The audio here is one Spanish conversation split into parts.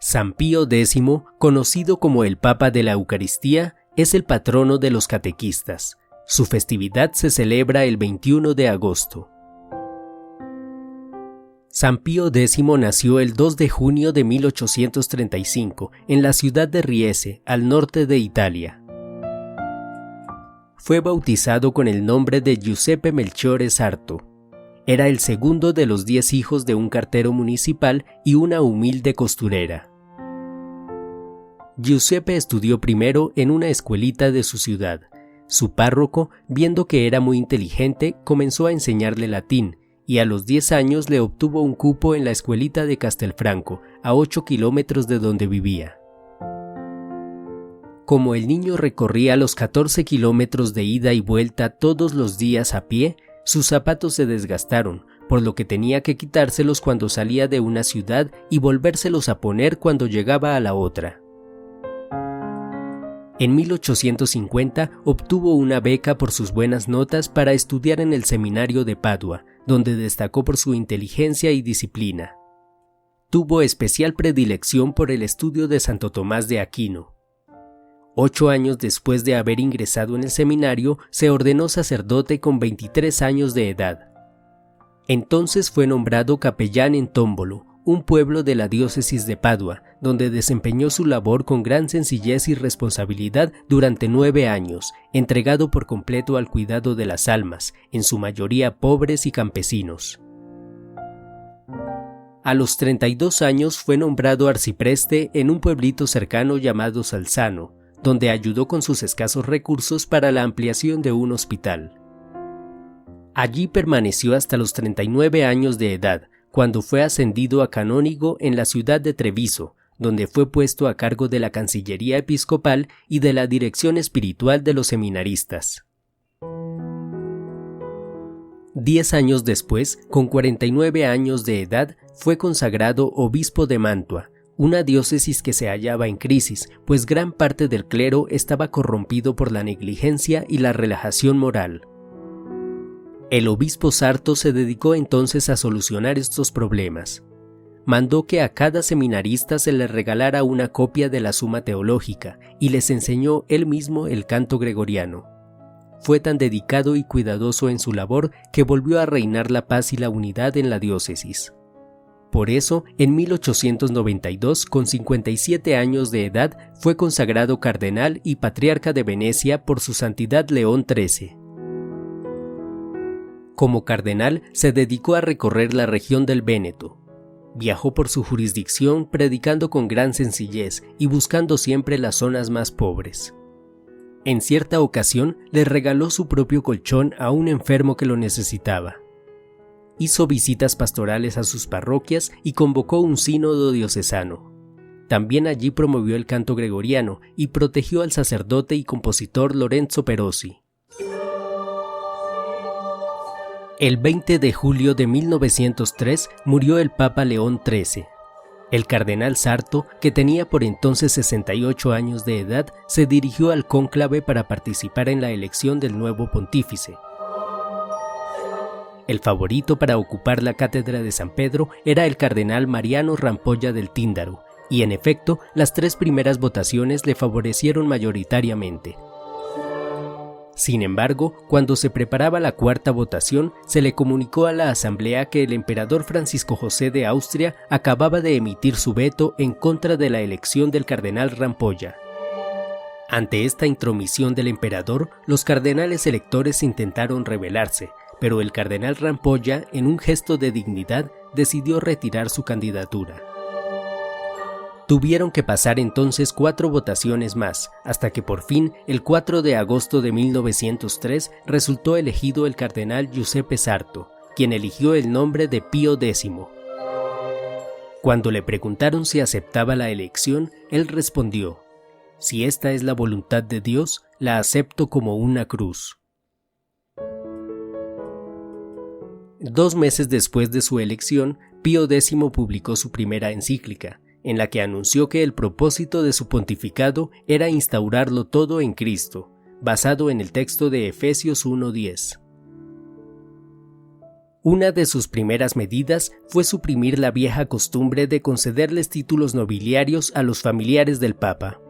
San Pío X, conocido como el Papa de la Eucaristía, es el patrono de los catequistas. Su festividad se celebra el 21 de agosto. San Pío X nació el 2 de junio de 1835 en la ciudad de Riese, al norte de Italia. Fue bautizado con el nombre de Giuseppe Melchiorre Sarto. Era el segundo de los 10 hijos de un cartero municipal y una humilde costurera. Giuseppe estudió primero en una escuelita de su ciudad. Su párroco, viendo que era muy inteligente, comenzó a enseñarle latín, y a los 10 años le obtuvo un cupo en la escuelita de Castelfranco, a 8 kilómetros de donde vivía. Como el niño recorría los 14 kilómetros de ida y vuelta todos los días a pie, sus zapatos se desgastaron, por lo que tenía que quitárselos cuando salía de una ciudad y volvérselos a poner cuando llegaba a la otra. En 1850 obtuvo una beca por sus buenas notas para estudiar en el seminario de Padua, donde destacó por su inteligencia y disciplina. Tuvo especial predilección por el estudio de Santo Tomás de Aquino. 8 años después de haber ingresado en el seminario, se ordenó sacerdote con 23 años de edad. Entonces fue nombrado capellán en Tómbolo, un pueblo de la diócesis de Padua, donde desempeñó su labor con gran sencillez y responsabilidad durante 9 años, entregado por completo al cuidado de las almas, en su mayoría pobres y campesinos. A los 32 años fue nombrado arcipreste en un pueblito cercano llamado Salzano, donde ayudó con sus escasos recursos para la ampliación de un hospital. Allí permaneció hasta los 39 años de edad, cuando fue ascendido a canónigo en la ciudad de Treviso, donde fue puesto a cargo de la Cancillería Episcopal y de la dirección espiritual de los seminaristas. 10 años después, con 49 años de edad, fue consagrado obispo de Mantua, una diócesis que se hallaba en crisis, pues gran parte del clero estaba corrompido por la negligencia y la relajación moral. El obispo Sarto se dedicó entonces a solucionar estos problemas. Mandó que a cada seminarista se le regalara una copia de la Suma Teológica y les enseñó él mismo el canto gregoriano. Fue tan dedicado y cuidadoso en su labor que volvió a reinar la paz y la unidad en la diócesis. Por eso, en 1892, con 57 años de edad, fue consagrado cardenal y patriarca de Venecia por su santidad León XIII. Como cardenal, se dedicó a recorrer la región del Véneto. Viajó por su jurisdicción predicando con gran sencillez y buscando siempre las zonas más pobres. En cierta ocasión, le regaló su propio colchón a un enfermo que lo necesitaba. Hizo visitas pastorales a sus parroquias y convocó un sínodo diocesano. También allí promovió el canto gregoriano y protegió al sacerdote y compositor Lorenzo Perosi. El 20 de julio de 1903 murió el Papa León XIII. El cardenal Sarto, que tenía por entonces 68 años de edad, se dirigió al cónclave para participar en la elección del nuevo pontífice. El favorito para ocupar la cátedra de San Pedro era el cardenal Mariano Rampolla del Tíndaro, y en efecto, las 3 primeras votaciones le favorecieron mayoritariamente. Sin embargo, cuando se preparaba la 4ª votación, se le comunicó a la asamblea que el emperador Francisco José de Austria acababa de emitir su veto en contra de la elección del cardenal Rampolla. Ante esta intromisión del emperador, los cardenales electores intentaron rebelarse, pero el cardenal Rampolla, en un gesto de dignidad, decidió retirar su candidatura. Tuvieron que pasar entonces 4 votaciones más, hasta que por fin, el 4 de agosto de 1903, resultó elegido el cardenal Giuseppe Sarto, quien eligió el nombre de Pío X. Cuando le preguntaron si aceptaba la elección, él respondió: «Si esta es la voluntad de Dios, la acepto como una cruz». 2 meses después de su elección, Pío X publicó su primera encíclica, en la que anunció que el propósito de su pontificado era instaurarlo todo en Cristo, basado en el texto de Efesios 1:10. Una de sus primeras medidas fue suprimir la vieja costumbre de concederles títulos nobiliarios a los familiares del Papa.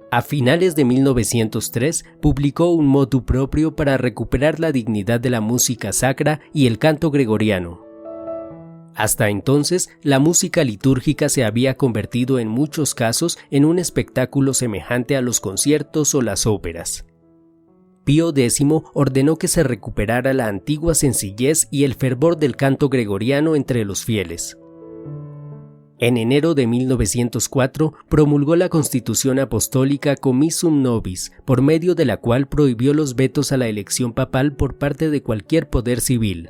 A finales de 1903 publicó un motu proprio para recuperar la dignidad de la música sacra y el canto gregoriano. Hasta entonces, la música litúrgica se había convertido en muchos casos en un espectáculo semejante a los conciertos o las óperas. Pío X ordenó que se recuperara la antigua sencillez y el fervor del canto gregoriano entre los fieles. En enero de 1904 promulgó la Constitución Apostólica Commissum Nobis, por medio de la cual prohibió los vetos a la elección papal por parte de cualquier poder civil.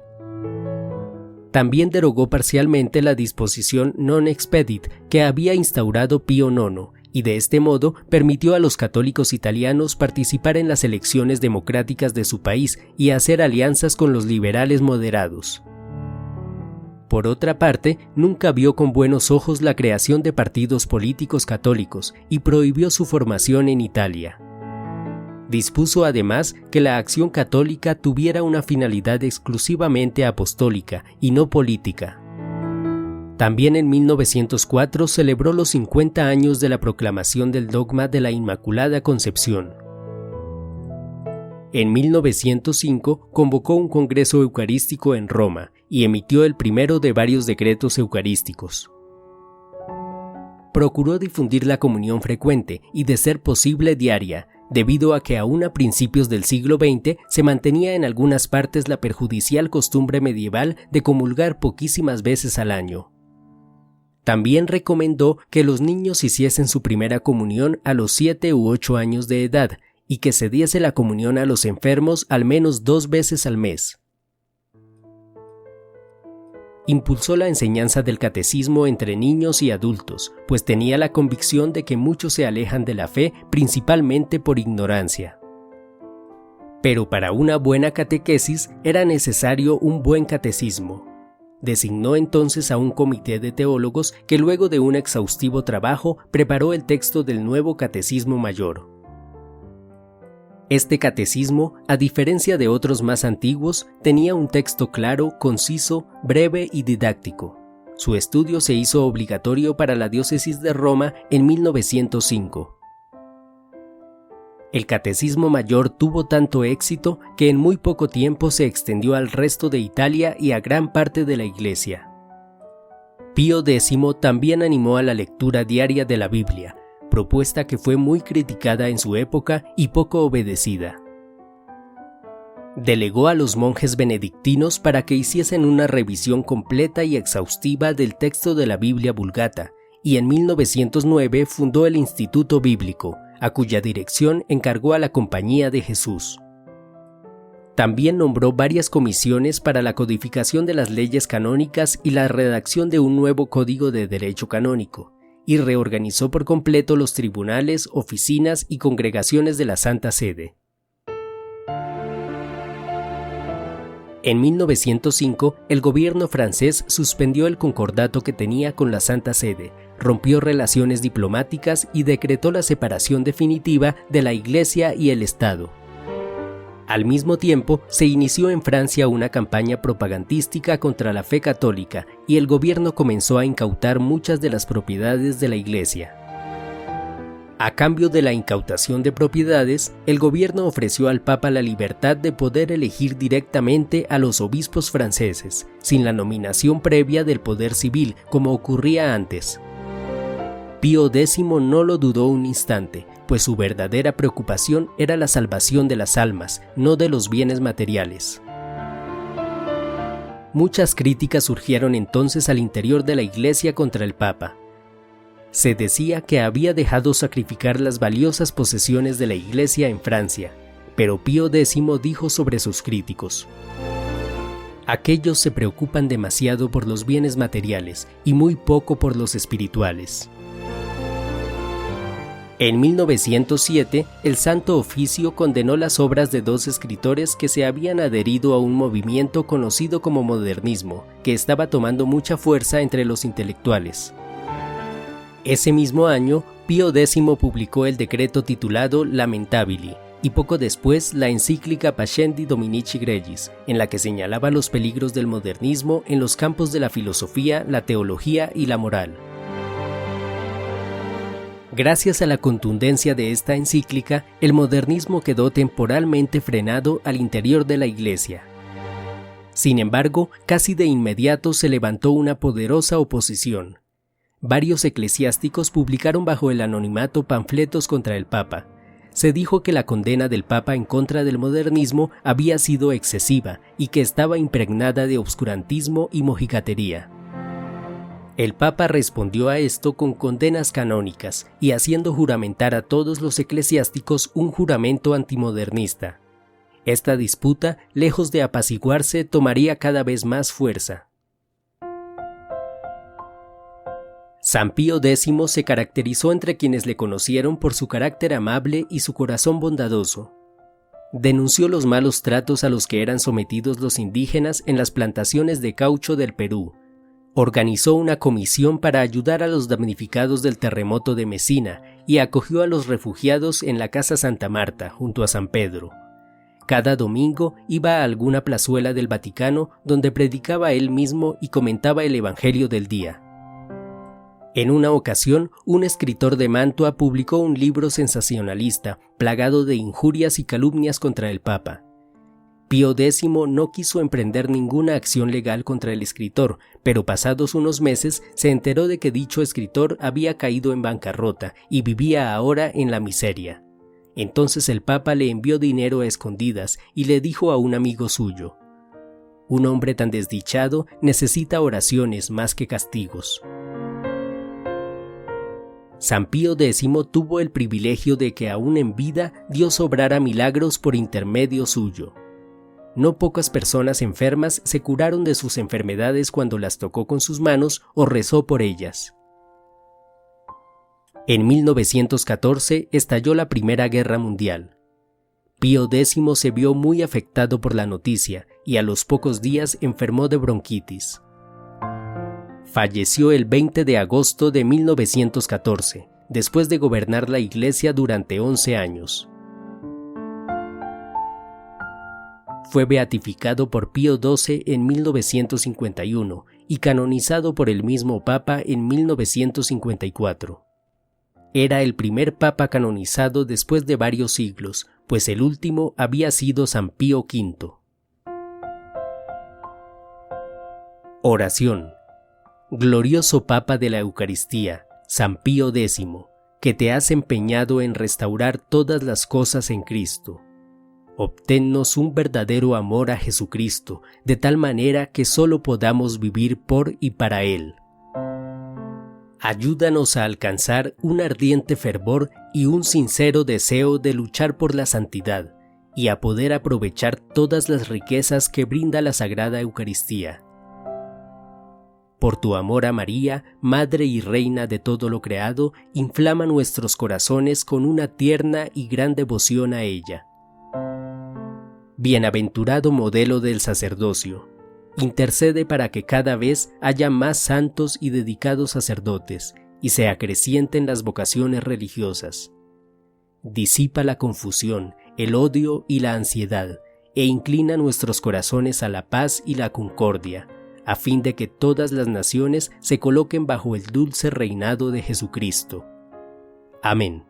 También derogó parcialmente la disposición non expedit que había instaurado Pío IX, y de este modo permitió a los católicos italianos participar en las elecciones democráticas de su país y hacer alianzas con los liberales moderados. Por otra parte, nunca vio con buenos ojos la creación de partidos políticos católicos y prohibió su formación en Italia. Dispuso además que la acción católica tuviera una finalidad exclusivamente apostólica y no política. También en 1904 celebró los 50 años de la proclamación del dogma de la Inmaculada Concepción. En 1905 convocó un congreso eucarístico en Roma y emitió el primero de varios decretos eucarísticos. Procuró difundir la comunión frecuente y, de ser posible, diaria, debido a que aún a principios del siglo XX se mantenía en algunas partes la perjudicial costumbre medieval de comulgar poquísimas veces al año. También recomendó que los niños hiciesen su primera comunión a los 7 u 8 años de edad y que se diese la comunión a los enfermos al menos 2 veces al mes. Impulsó la enseñanza del catecismo entre niños y adultos, pues tenía la convicción de que muchos se alejan de la fe principalmente por ignorancia. Pero para una buena catequesis era necesario un buen catecismo. Designó entonces a un comité de teólogos que luego de un exhaustivo trabajo preparó el texto del nuevo Catecismo Mayor. Este catecismo, a diferencia de otros más antiguos, tenía un texto claro, conciso, breve y didáctico. Su estudio se hizo obligatorio para la diócesis de Roma en 1905. El Catecismo Mayor tuvo tanto éxito que en muy poco tiempo se extendió al resto de Italia y a gran parte de la Iglesia. Pío X también animó a la lectura diaria de la Biblia, propuesta que fue muy criticada en su época y poco obedecida. Delegó a los monjes benedictinos para que hiciesen una revisión completa y exhaustiva del texto de la Biblia Vulgata, y en 1909 fundó el Instituto Bíblico, a cuya dirección encargó a la Compañía de Jesús. También nombró varias comisiones para la codificación de las leyes canónicas y la redacción de un nuevo código de derecho canónico, y reorganizó por completo los tribunales, oficinas y congregaciones de la Santa Sede. En 1905, el gobierno francés suspendió el concordato que tenía con la Santa Sede, rompió relaciones diplomáticas y decretó la separación definitiva de la Iglesia y el Estado. Al mismo tiempo, se inició en Francia una campaña propagandística contra la fe católica y el gobierno comenzó a incautar muchas de las propiedades de la Iglesia. A cambio de la incautación de propiedades, el gobierno ofreció al Papa la libertad de poder elegir directamente a los obispos franceses, sin la nominación previa del poder civil, como ocurría antes. Pío X no lo dudó un instante, pues su verdadera preocupación era la salvación de las almas, no de los bienes materiales. Muchas críticas surgieron entonces al interior de la Iglesia contra el Papa. Se decía que había dejado sacrificar las valiosas posesiones de la Iglesia en Francia, pero Pío X dijo sobre sus críticos: aquellos se preocupan demasiado por los bienes materiales y muy poco por los espirituales. En 1907, el Santo Oficio condenó las obras de 2 escritores que se habían adherido a un movimiento conocido como modernismo, que estaba tomando mucha fuerza entre los intelectuales. Ese mismo año, Pío X publicó el decreto titulado Lamentabili, y poco después la encíclica Pascendi Dominici Gregis, en la que señalaba los peligros del modernismo en los campos de la filosofía, la teología y la moral. Gracias a la contundencia de esta encíclica, el modernismo quedó temporalmente frenado al interior de la Iglesia. Sin embargo, casi de inmediato se levantó una poderosa oposición. Varios eclesiásticos publicaron bajo el anonimato panfletos contra el Papa. Se dijo que la condena del Papa en contra del modernismo había sido excesiva y que estaba impregnada de obscurantismo y mojigatería. El Papa respondió a esto con condenas canónicas y haciendo juramentar a todos los eclesiásticos un juramento antimodernista. Esta disputa, lejos de apaciguarse, tomaría cada vez más fuerza. San Pío X se caracterizó entre quienes le conocieron por su carácter amable y su corazón bondadoso. Denunció los malos tratos a los que eran sometidos los indígenas en las plantaciones de caucho del Perú. Organizó una comisión para ayudar a los damnificados del terremoto de Mesina y acogió a los refugiados en la Casa Santa Marta, junto a San Pedro. Cada domingo iba a alguna plazuela del Vaticano donde predicaba él mismo y comentaba el Evangelio del día. En una ocasión, un escritor de Mantua publicó un libro sensacionalista, plagado de injurias y calumnias contra el Papa. Pío X no quiso emprender ninguna acción legal contra el escritor, pero pasados unos meses se enteró de que dicho escritor había caído en bancarrota y vivía ahora en la miseria. Entonces el Papa le envió dinero a escondidas y le dijo a un amigo suyo: «Un hombre tan desdichado necesita oraciones más que castigos». San Pío X tuvo el privilegio de que aún en vida Dios obrara milagros por intermedio suyo. No pocas personas enfermas se curaron de sus enfermedades cuando las tocó con sus manos o rezó por ellas. En 1914 estalló la Primera Guerra Mundial. Pío X se vio muy afectado por la noticia y a los pocos días enfermó de bronquitis. Falleció el 20 de agosto de 1914, después de gobernar la Iglesia durante 11 años. Fue beatificado por Pío XII en 1951 y canonizado por el mismo Papa en 1954. Era el primer Papa canonizado después de varios siglos, pues el último había sido San Pío V. Oración. Glorioso Papa de la Eucaristía, San Pío X, que te has empeñado en restaurar todas las cosas en Cristo. Obténnos un verdadero amor a Jesucristo, de tal manera que solo podamos vivir por y para Él. Ayúdanos a alcanzar un ardiente fervor y un sincero deseo de luchar por la santidad y a poder aprovechar todas las riquezas que brinda la Sagrada Eucaristía. Por tu amor a María, Madre y Reina de todo lo creado, inflama nuestros corazones con una tierna y gran devoción a ella. Bienaventurado modelo del sacerdocio, intercede para que cada vez haya más santos y dedicados sacerdotes y se acrecienten las vocaciones religiosas. Disipa la confusión, el odio y la ansiedad, e inclina nuestros corazones a la paz y la concordia, a fin de que todas las naciones se coloquen bajo el dulce reinado de Jesucristo. Amén.